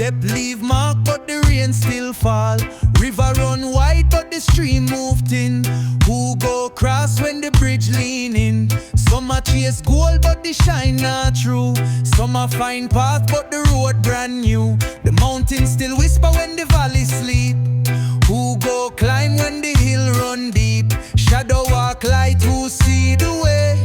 Footstep leave mark, but the rain still fall. River run wide, but the stream moved in. Who go cross when the bridge leaning? Some a chase gold, but the shine not true. Some a find path, but the road brand new. The mountains still whisper when the valley sleep. Who go climb when the hill run deep? Shadow walk light, who see the way?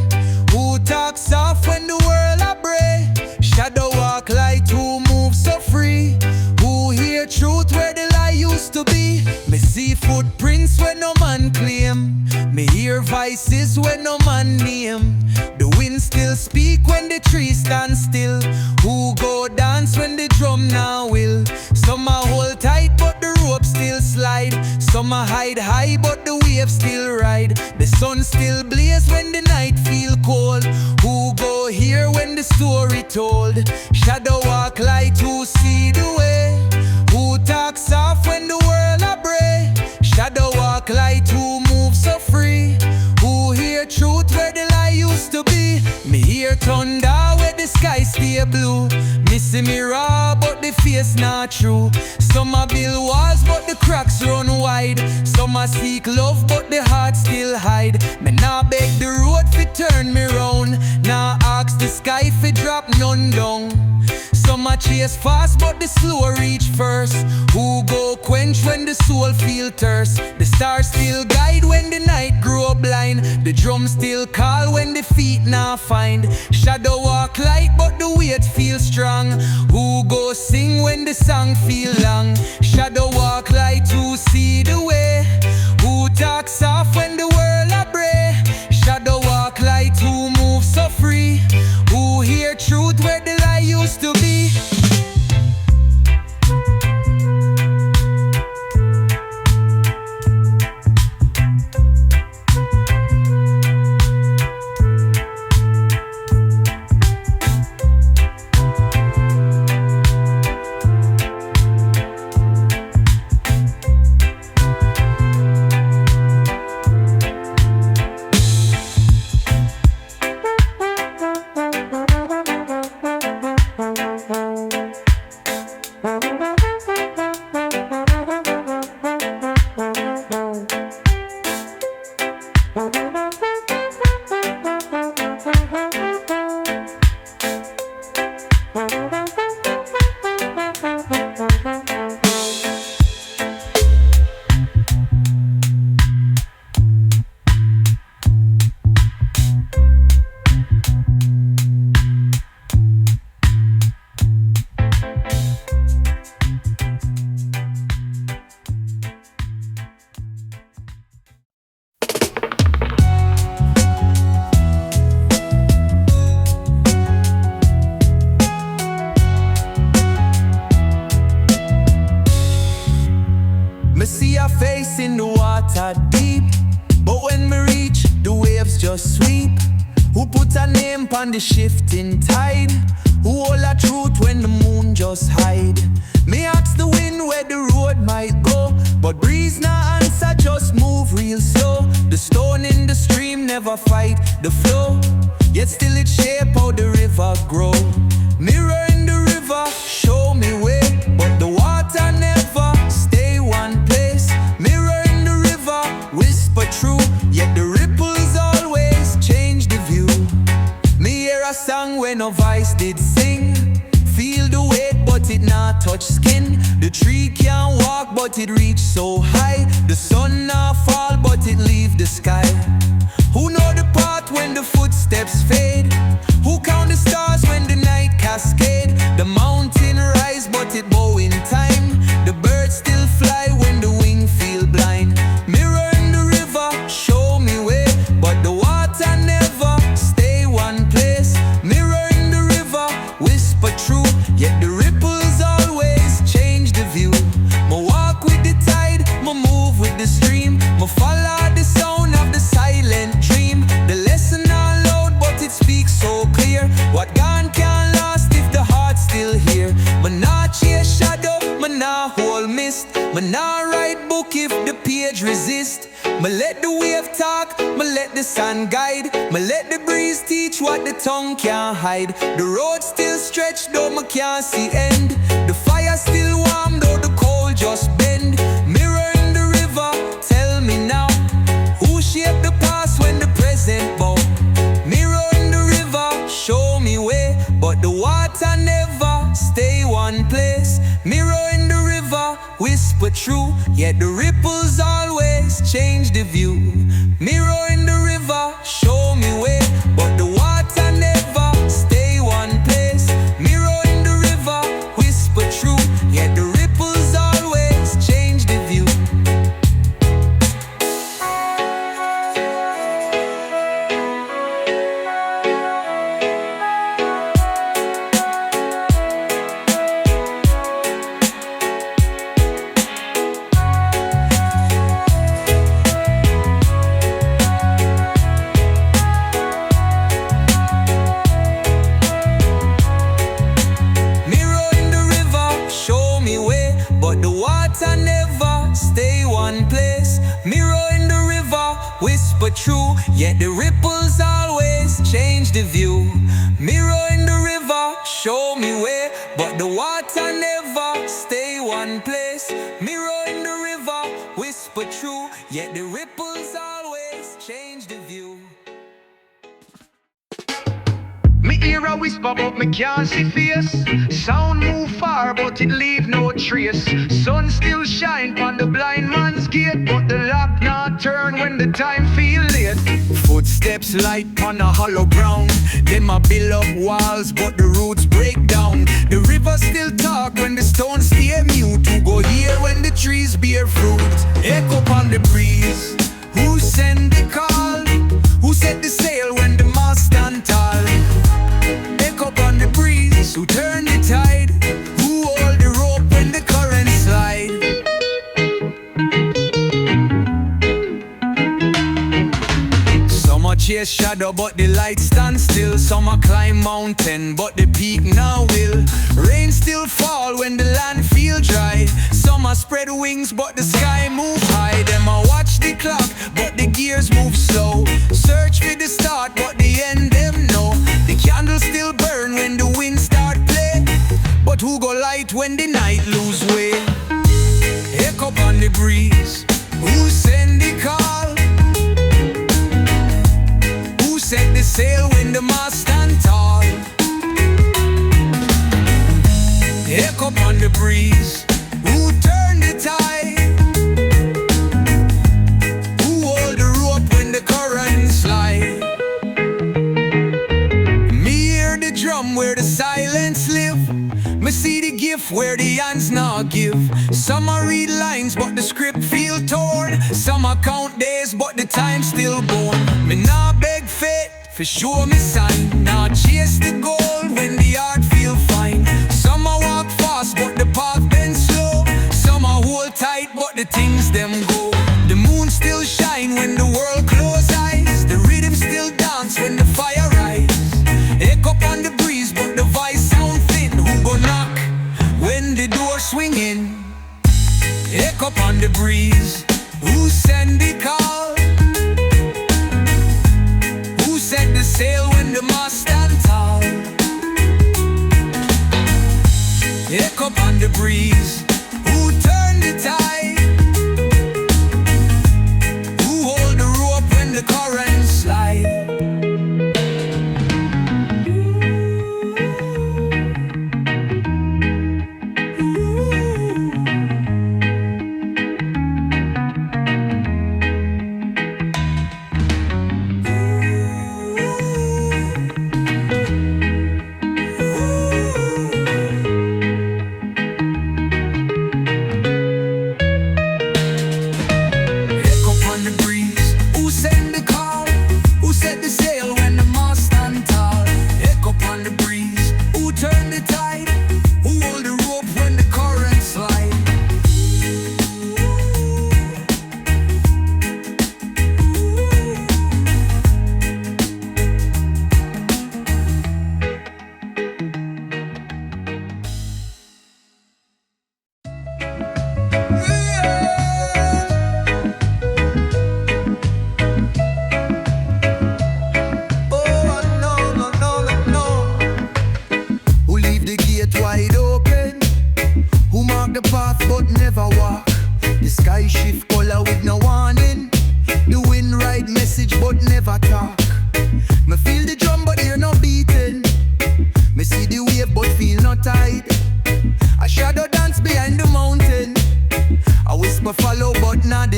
Who talk soft when the world a break? Shadow walk light, who move so free? Who hear truth where the lie used to be? Me see footprints when no man claim. Me hear voices when no man name. The wind still speak when the trees stand still. Who go dance when the drum now will? Some a hold tight but the rope still slide. Some a hide high but the wave still ride. The sun still blaze when the night feel cold. Who go here when the story told? Shadow walk light, who see the way? Who talk soft when the world a break? Shadow walk light, who move so free? Who hear truth where the lie used to be? Me hear thunder where the sky stay blue. Me see me raw but the face not true. Some a build walls but the cracks run wide. Some a seek love but the heart still hide. Me nah beg the road fi turn me round. Nah ask the sky fi drop none down. Some a chase fast but the slow reach first. Who go quench when the soul feel thirst? The stars still guide when the night grow blind. The drum still call when the feet not find. Shadow walk light but the weight feel strong. Who go sing when the song feel long? Shadow walk light, who see the way? Who talk soft when the world a break? Shadow walk light, who move so free? Who hear truth where the lie used to be? Me see her face in the water deep, but when me reach, the waves just sweep. Who put her name on the shifting tide? Who hold her truth when the moon just hide? Me ask the wind where the road might go, but breeze not answer, just move real slow. The stone in the stream never fight the flow, yet still it shape how the river grow. Mirror in the river, show me way, but the water never stay one place. Mirror in the river, whisper true, yet the ripples always change the view. Me hear a song when no voice did sing. Feel the weight but it not touch skin. The tree can't walk but it reach so high. The sun not fall but it leave the sky. Who know the path when the footsteps fade? Who count the stars when the night cascade? The mountain rise but it bow in time. The birds still fly when the wing feel blind. Mirror in the river, show me way, but the water never stay one place. Mirror in the river, whisper true, yet the ripples always change the view. Ma walk with the tide, ma move with the stream, ma follow the sound of the silent dream. The lesson not loud but it speaks so clear. What gone can't last if the heart's still here. Ma not chase shadow, ma not hold mist, ma not write book if the page resist. Ma let the wave talk, ma let the sun guide, ma let the breeze teach what the tongue can't hide. The road still stretched though ma can't see end. The fire still me way, but the water never stay one place. Mirror in the river, whisper true, yet the ripples always change the view. Mirror in the river, show me way, but the water never stay one place. Mirror in the river, whisper true, yet the ripples always change the view. But the water never stay one place. Mirror in the river, whisper true, yet the ripples always change the view. Mirror in the river, show me way, but the water never stay one place. Mirror in the river, whisper true, yet the ripples always change the view. Me hear a whisper but me can't see face. Sound move far but it leave no trace. Sun still shine on the blind man's gate, but the lock not turn when the time feel late. Footsteps light on a hollow ground. Them a build up walls but the roots break down. The river still talk when the stones stay mute. Who go hear when the trees bear fruit? Echo upon the breeze. Who send the call? Who set the sail when the mast stand tall? Echo upon the breeze. Who turn the tide? Who hold the rope when the current slide? Some a chase shadow but the light stand still. Some a climb mountain but the peak now will. Rain still fall when the land feel dry. Some a spread wings but the sky move high. Them a watch the clock but the gears move slow. Search for the start but the end them know. The candle still burn when the wind start play, but who go light when the night lose way? Echo on the breeze. Who send the call? Who set the sail when the mast stand tall? Echo on the breeze. Who turn the tide? Who hold the rope when the current slide? Drum where the silence live. Me see the gift where the hands not give. Some a read lines but the script feel torn. Some a count days but the time still born. Me nah beg fate for sure me sign. Nah chase the goal when the heart feel fine. Some a walk fast but the path been slow. Some a hold tight but the things them go. The moon still shine when the world close eyes. The rhythm still dance when the fire rise. Echo on the breeze, but the voice sound thin. Who go knock when the door swing in? Echo on the breeze. Who send the call? Who set the sail when the mast stand tall? Echo on the breeze. Who turn the tide? Who hold the rope when the current slide?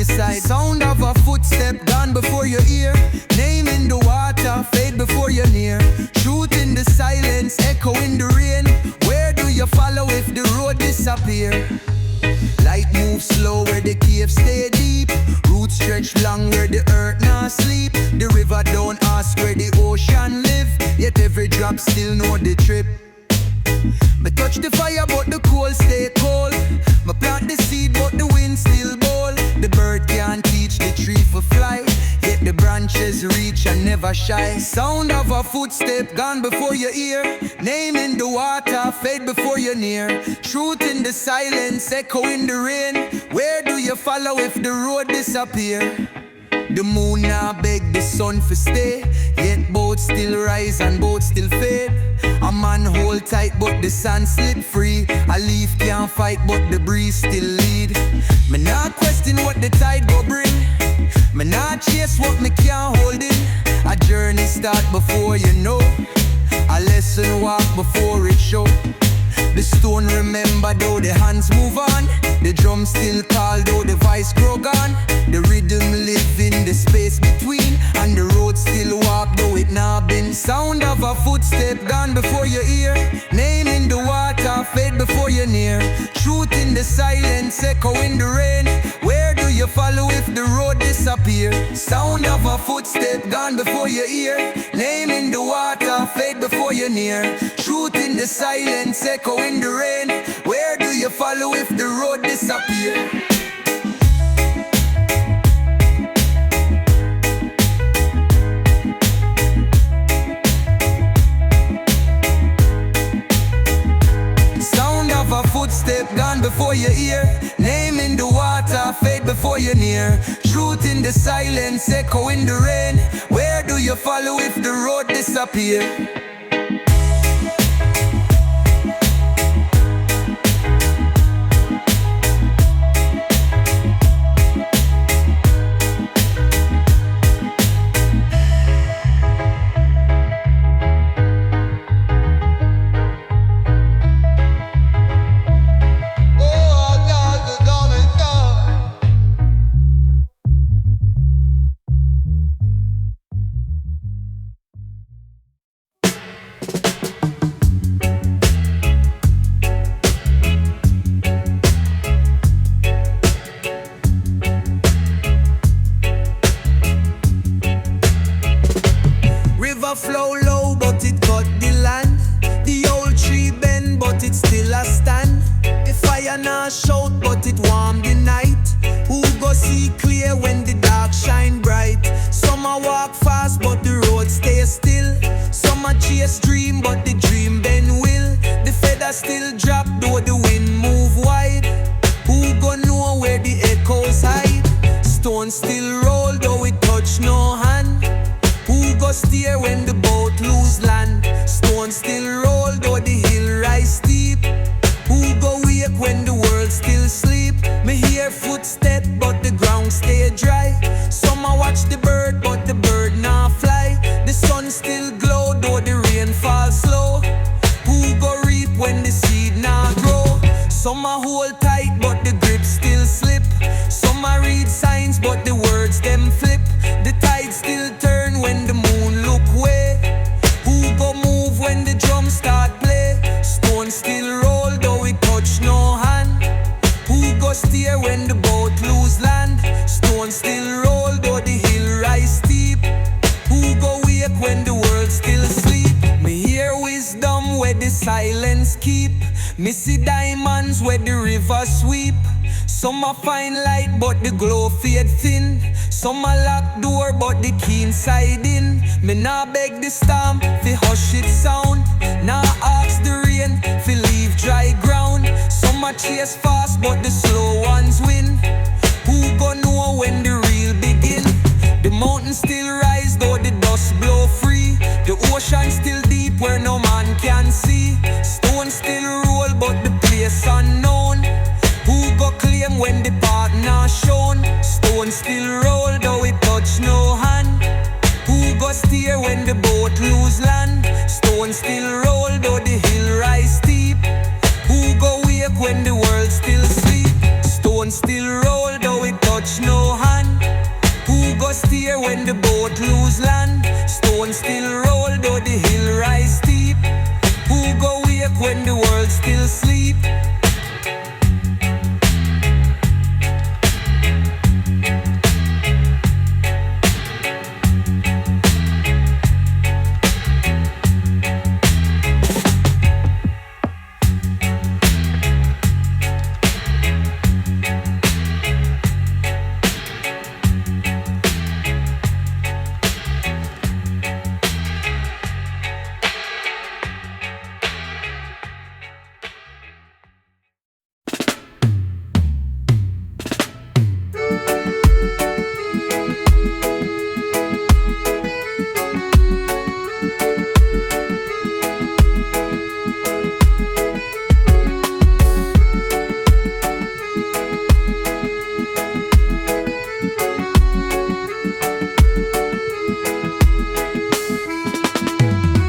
decide. Sound of a footstep gone before your ear. Name in the water, fade before you're near. Truth in the silence, echo in the rain. Where do you follow if the road disappear? Light moves slow where the cave stay deep. Roots stretch long where the earth not sleep. The river don't ask where the ocean live. Yet every drop still know the trip. Me touch the fire but the coal stay cold. Me plant the seed but the wind still bowl. The bird can't teach the tree for fly. Yet the branches reach and never shy. Sound of a footstep gone before your ear. Name in the water, fade before you're near. Truth in the silence, echo in the rain. Where do you follow if the road disappear? The moon now beg the sun for stay. Yet boats still rise and boats still fade. A man hold tight but the sand slip free. A leaf can't fight but the breeze still lead. Me not question what the tide go bring. Me not chase what me can't hold in. A journey start before you know. A lesson walk before it show. The stone remember though the hands move on. The drum still call though the voice grow gone. The rhythm live in the space between. And the road still walk though it not been. Sound of a footstep gone before your ear. Name in the water, fade before you're near. Truth in the silence, echo in the rain. Where do you follow if the road disappear? Sound of a footstep gone before your ear. Name in the water, fade before you're near. Truth in the silence, echo in the rain. Where do you follow if the road disappear? Sound of a footstep gone before your ear. Name in the water, fade before you're near. Truth in the silence, echo in the rain. Where do you follow if the road disappear? Flow low, but it cut the land. The old tree bend, but it still a stand. The fire not shout, but it warm the night. Who go see clear when the dark shine bright? Some a walk fast, but the road stay still. Some a chase dream, but the dream bend will. The feather still drop, though the wind move wide. Who go know where the echoes hide? Stone still roll, though it touch no hand. Who go steer when the boat lose land? Stone still roll though the hill rise steep. Who go wake when the world still sleep? Me hear footstep but the ground stay dry. Some a watch the bird but the bird not fly. The sun still glow though the rain fall slow. Who go reap when the seed not grow? Some a hold tight but the grip still slip. Some a read signs but the words them flip. The tide still turn when the moon look way. Who go move when the drum start play? Stone still roll though it touch no hand. Who go steer when the boat lose land? Stone still roll though the hill rise steep. Who go wake when the world still sleep? Me hear wisdom where the silence keep. Me see diamonds where the river sweep. Some a find light but the glow fade thin. Some a lock door but the key inside in. Me nah beg the storm fi hush it sound. Nah ask the rain fi leave dry ground. Some a chase fast but the slow ones win. Who go know when the real begin? The mountain still rise though the dust blow free. The ocean still deep where no man can see. Stone still roll but the place unknown. Who go claim when the path not shown? Stone still roll though it touch no hand. Who go steer when the boat lose land? Stone still roll though the hill rise steep. Who go wake when the world still sleep? Stone still roll though it touch touch no hand? Who go steer when the boat lose land? Stone still roll though the hill rise steep. Who go wake when the world still sleep?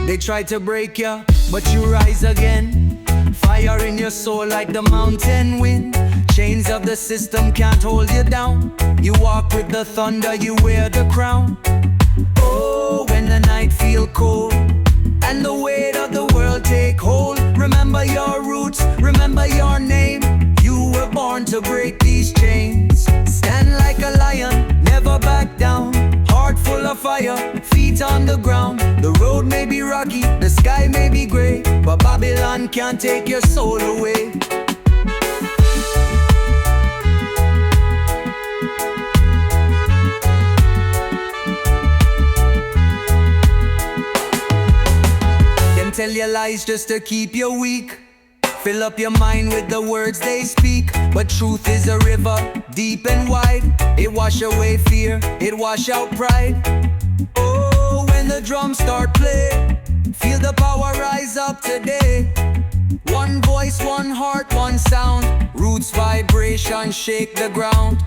They try to break you, but you rise again. Fire in your soul like the mountain wind. Chains of the system can't hold you down. You walk with the thunder, you wear the crown. Oh, when the night feel cold and the weight of the world take hold, remember your roots, remember your name. You were born to break these chains. Stand like a lion, never back down. Heart full of fire, feet on the ground. The road may be rocky, the sky may be gray, but Babylon can't take your soul away. Them tell you lies just to keep you weak. Fill up your mind with the words they speak. But truth is a river, deep and wide. It wash away fear, it wash out pride. Oh, when the drums start play, feel the power rise up today. One voice, one heart, one sound. Roots vibration shake the ground.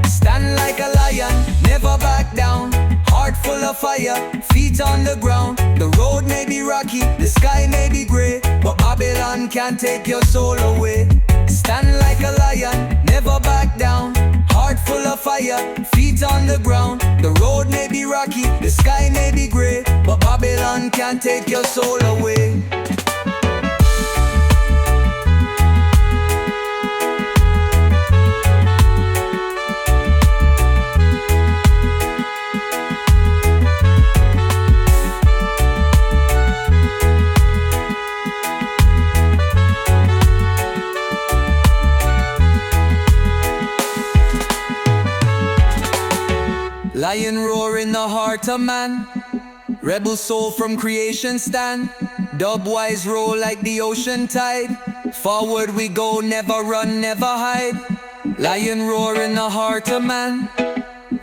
Stand like a lion, never back down. Heart full of fire, feet on the ground. The road may be rocky, the sky may be gray, but Babylon can't take your soul away. Stand like a lion, never back down. Heart full of fire, feet on the ground. The road may be rocky, the sky may be gray, but Babylon can't take your soul away. Lion roar in the heart of man. Rebel soul from creation stand. Dub wise roll like the ocean tide. Forward we go, never run, never hide. Lion roar in the heart of man.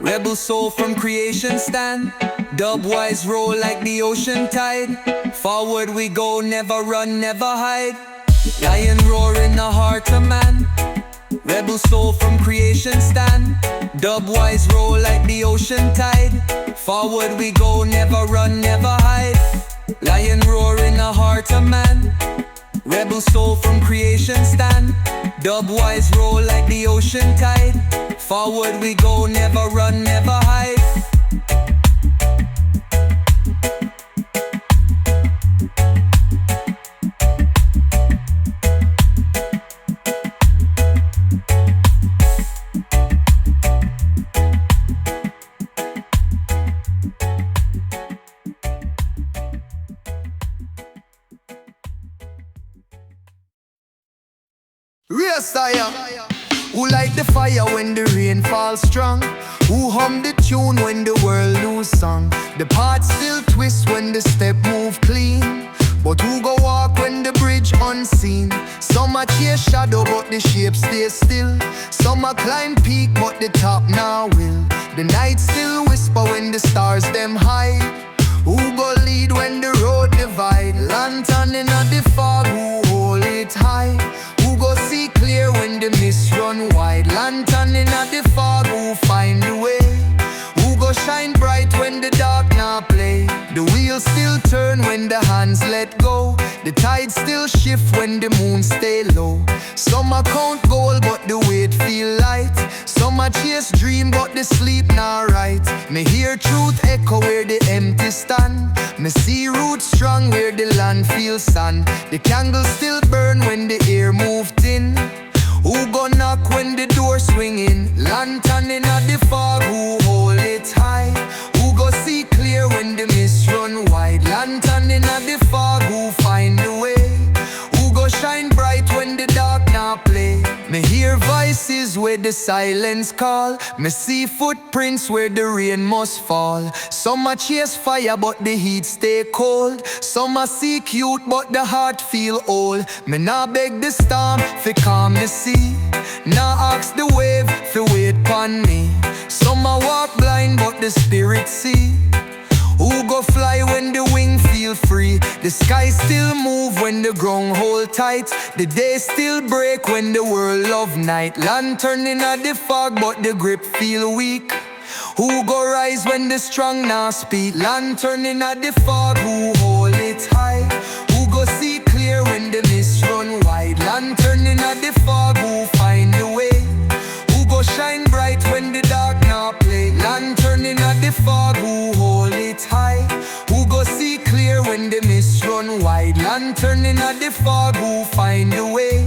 Rebel soul from creation stand. Dub wise roll like the ocean tide. Forward we go, never run, never hide. Lion roar in the heart of man. Rebel soul from creation stand. Dub wise roll like the ocean tide. Forward we go, never run, never hide. Lion roar in the heart of man. Rebel soul from creation stand. Dub wise roll like the ocean tide. Forward we go, never run, never hide. Real style. Who light the fire when the rain falls strong? Who hum the tune when the world lose song? The parts still twist when the step move clean. But who go walk when the bridge unseen? Some a chase shadow but the shape stay still. Some a climb peak but the top now will. The night still whisper when the stars them hide. Who go lead when the road divide? Lantern in the fog, who hold it high? Who go see clear when the mist run wide? Lantern in the fog, who find the way? Who go shine bright when the dark now play? The wheels still turn when the hands let go. The tide still shift when the moon stay low. Some a count gold but the weight feel light. Some a chase dream but the sleep not right. Me hear truth echo where the empty stand. Me see roots strong where the land feels sand. The candle still burn when the air move thin. Who go knock when the door swing in? Lantern in the fog, who hold it high? Who go see clear when the mist run wide? Lantern in the fog, who find the way? Who go shine bright when the dark now play? Me hear voices where the silence call. Me see footprints where the rain must fall. Some a chase fire but the heat stay cold. Some a seek youth but the heart feel old. Me nah beg the storm fi calm the sea. Nah ask the wave fi wait pon me. Some a walk blind but the spirit see. Who go fly when the wing feel free? The sky still move when the ground hold tight. The day still break when the world love night. Lantern in the fog but the grip feel weak. Who go rise when the strong now speak? Lantern in the fog, who hold it high? Who go see clear when the mist run wide? Lantern in the fog, who find the way? Who go shine bright when the dark now play? Lantern in the fog, who hold it high? Who go see clear when the mist run wide? Lantern in the fog, who find the way?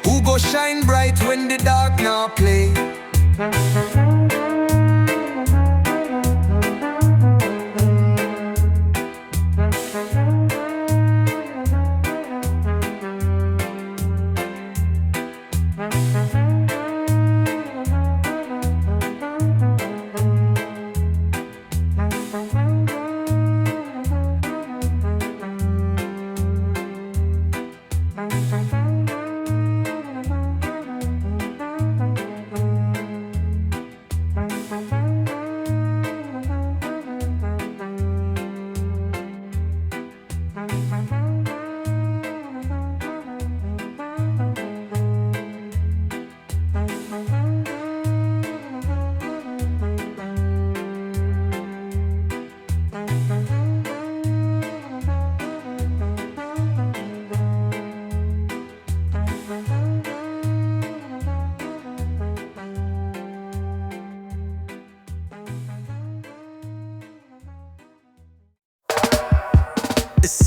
Who go shine bright when the dark now play?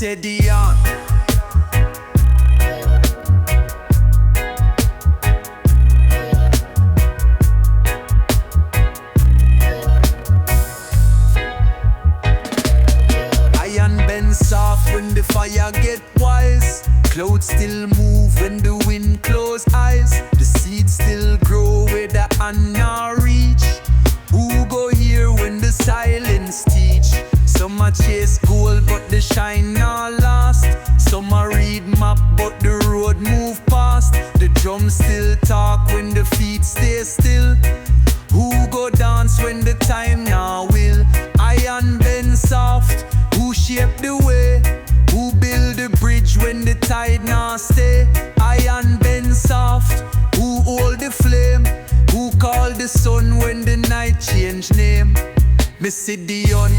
Said Dion. Iron bend soft when the fire get wise. Clouds still move when the wind close eyes. The seeds still grow where the hand now reach. Who go here when the silence teach? Some a chase gold but the shine not last. Some a read map but the road move past. The drums still talk when the feet stay still. Who go dance when the time now will? Iron bend soft, who shape the way? Who build the bridge when the tide now stay? Iron bend soft, who hold the flame? Who call the sun when the night change name? Missy Dion.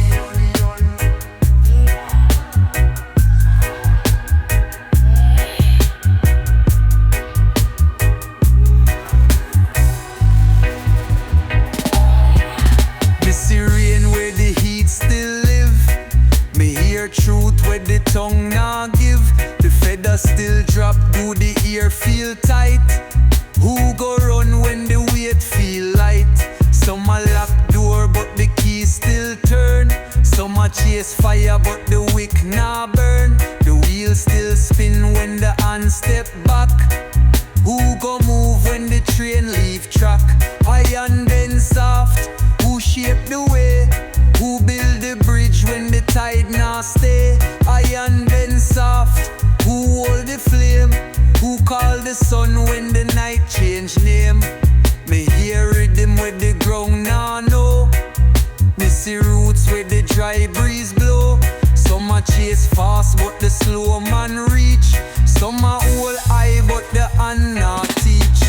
Truth where the tongue now give. The feathers still drop, do the ear feel tight? Who go run when the weight feel light? Some a lock door but the key still turn. Some a chase fire but the wick now burn. The wheel still spin when the hand step back. Who go move when the train leave track? Iron bend soft, who shape the way? Who build the bridge when the tide now stay? Iron bend soft, who hold the flame? Who call the sun when the night change name? Me hear rhythm where the ground now know. Me see roots where the dry breeze blow. Some a chase fast but the slow man reach. Some a hold high but the hand not teach.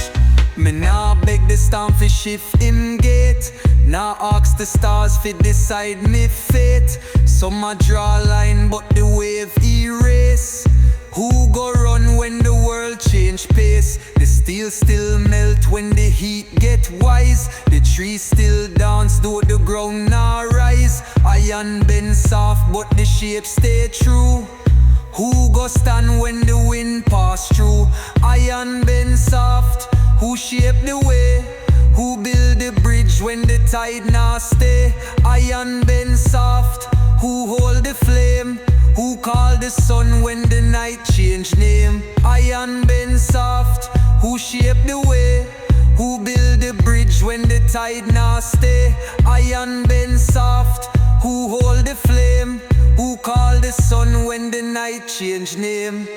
Me nah beg the storm fi shift him gate. Nah ask the stars fi decide me fate. Some a draw line but the wave erase. Who steel still melt when the heat get wise. The trees still dance though the ground now rise. Iron bend soft but the shape stay true. Who go stand when the wind pass through? Iron bend soft, who shape the way? Who build the bridge when the tide now stay? Iron bend soft, who hold the flame? Who call the sun when the night change name? Iron bend soft, who shape the way? Who build the bridge when the tide now stay? Iron bend soft, who hold the flame? Who call the sun when the night change name?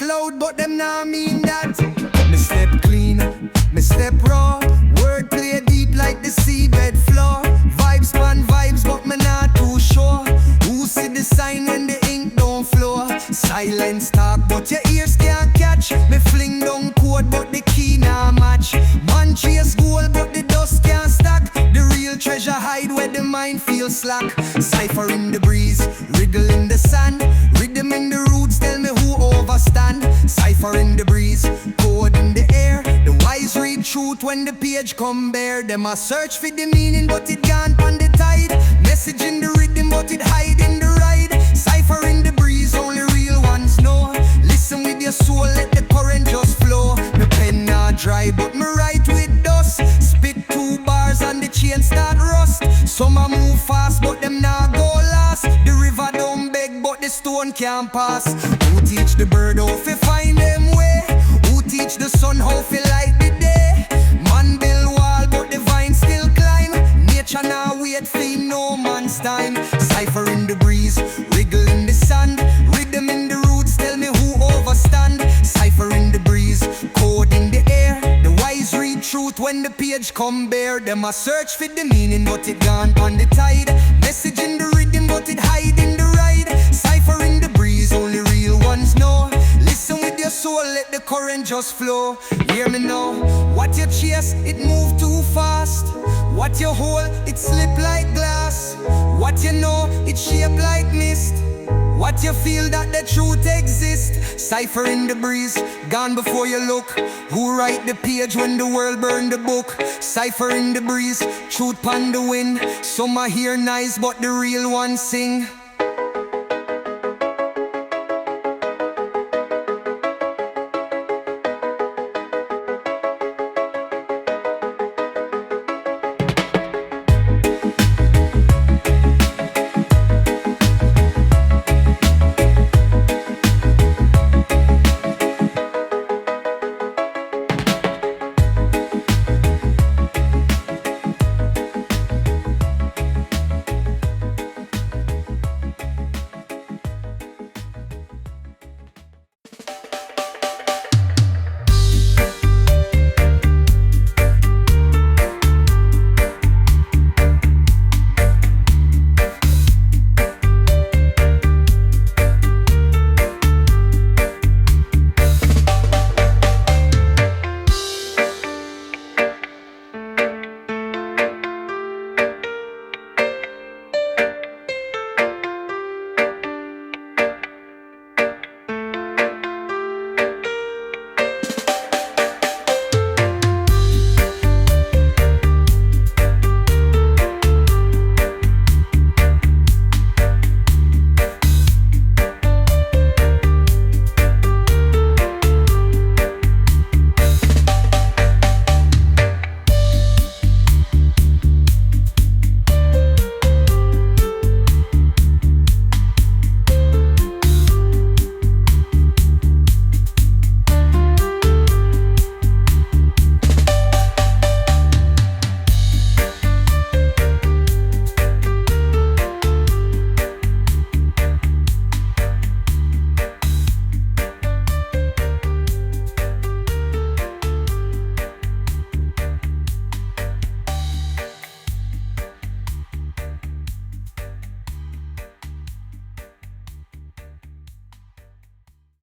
Loud, but them nah mean that. Me step clean, me step raw. Word play deep like the seabed floor. Vibes man vibes, but me not too sure. Who see the sign when the ink don't flow? Silence talk, but your ears can't catch. Me fling down code, but the key nah match. Man chase gold, but the dust can't stack. The real treasure hide where the mind feels slack. Cipher in the breeze, wriggle in the sand. Rhythm in the roots, tell me who overstand. Cipher in the breeze, code in the air. The wise read truth when the page come bare. Them a search for the meaning, but it gone on the tide. Message in the rhythm, but it hide in the ride. Cipher in the breeze, only real ones know. Listen with your soul, let the current just flow. My pen not dry, but me write with dust. Spit 2 bars and the chain start rust. Some a move fast, but them not go last. The river don't beg, but the stone can't pass. Who teach the bird how to find them way? Who teach the sun how to light the day? Man build wall, but the vine still climb. Nature now wait for no man's time. Cipher in the breeze, wriggle in the sand. Rhythm in the roots, tell me who overstand. Cipher in the breeze, code in the air. The wise read truth when the page come bare. Them a search for the meaning, but it gone on the tide. Message in the rhythm, but it hide in the ride. Cipher in the breeze, only real ones know. Listen with your soul, let the current just flow. Hear me now. What you chase, it move too fast. What you hold, it slip like glass. What you know, it shape like mist. What you feel that the truth exists. Cipher in the breeze, gone before you look. Who write the page when the world burn the book? Cipher in the breeze, truth pon the wind. Some a hear nice, but the real ones sing.